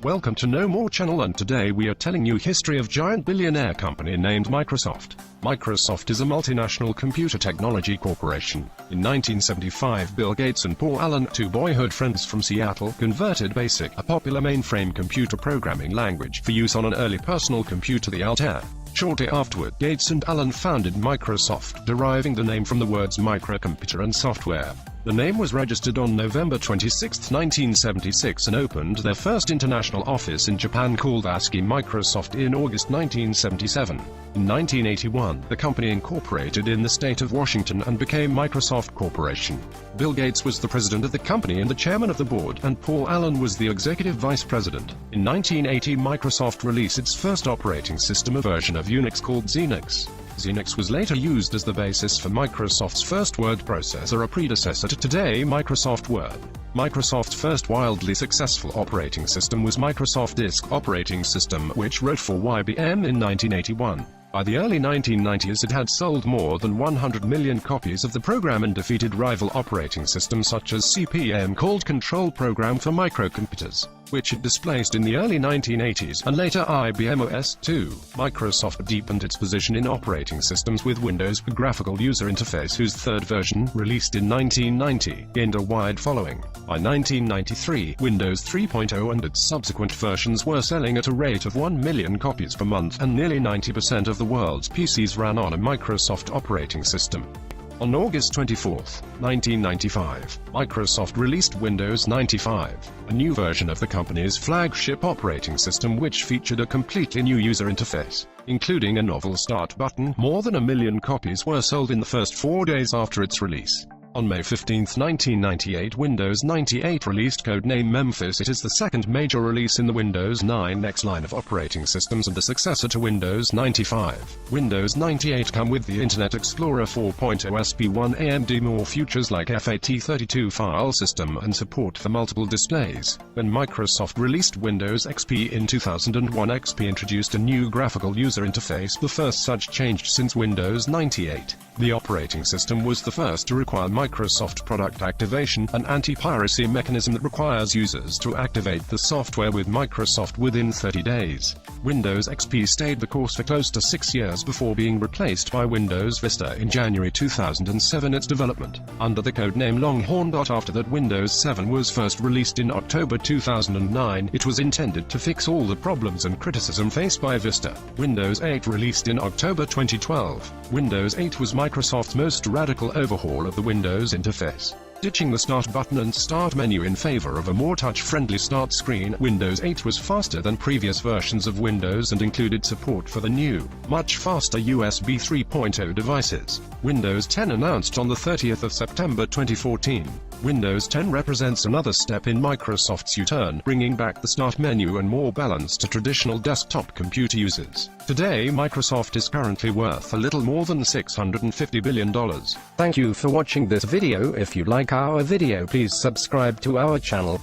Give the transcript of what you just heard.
Welcome to No More Channel, and today we are telling you history of giant billionaire company named Microsoft. Microsoft is a multinational computer technology corporation. In 1975, Bill Gates and Paul Allen, two boyhood friends from Seattle, converted BASIC, a popular mainframe computer programming language, for use on an early personal computer, the Altair. Shortly afterward, Gates and Allen founded Microsoft, deriving the name from the words microcomputer and software. The name was registered on November 26, 1976, and opened their first international office in Japan called ASCII Microsoft in August 1977. In 1981, the company incorporated in the state of Washington and became Microsoft Corporation. Bill Gates was the president of the company and the chairman of the board, and Paul Allen was the executive vice president. In 1980, Microsoft released its first operating system, a version of Unix called Xenix. Xenix was later used as the basis for Microsoft's first word processor, a predecessor to today Microsoft Word. Microsoft's first wildly successful operating system was Microsoft Disk Operating System, which wrote for IBM in 1981. By the early 1990s, it had sold more than 100 million copies of the program and defeated rival operating systems such as CP/M, called Control Program for Microcomputers, which it displaced in the early 1980s, and later IBM OS/2. Microsoft deepened its position in operating systems with Windows Graphical User Interface, whose third version, released in 1990, gained a wide following. By 1993, Windows 3.0 and its subsequent versions were selling at a rate of 1 million copies per month, and nearly 90% of the world's PCs ran on a Microsoft operating system. On August 24, 1995, Microsoft released Windows 95, a new version of the company's flagship operating system which featured a completely new user interface, including a novel Start button. More than 1 million copies were sold in the first 4 days after its release. On May 15, 1998, Windows 98 released, codename Memphis. It is the second major release in the Windows 9X line of operating systems and a successor to Windows 95. Windows 98 come with the Internet Explorer 4.0 SP1 AMD, more features like FAT32 file system, and support for multiple displays. When Microsoft released Windows XP in 2001, XP introduced a new graphical user interface, the first such change since Windows 98. The operating system was the first to require Microsoft Product Activation, an anti-piracy mechanism that requires users to activate the software with Microsoft within 30 days. Windows XP stayed the course for close to 6 years before being replaced by Windows Vista in January 2007. Its development, under the codename Longhorn. After that, Windows 7 was first released in October 2009. It was intended to fix all the problems and criticism faced by Vista. Windows 8 released in October 2012. Windows 8 was Microsoft's most radical overhaul of the Windows interface, ditching the Start button and Start menu in favor of a more touch-friendly Start screen. Windows 8 was faster than previous versions of Windows and included support for the new, much faster USB 3.0 devices. Windows 10 announced on the 30th of September 2014. Windows 10 represents another step in Microsoft's U-turn, bringing back the Start menu and more balance to traditional desktop computer users. Today, Microsoft is currently worth a little more than $650 billion. Thank you for watching this video. If you like our video, please subscribe to our channel.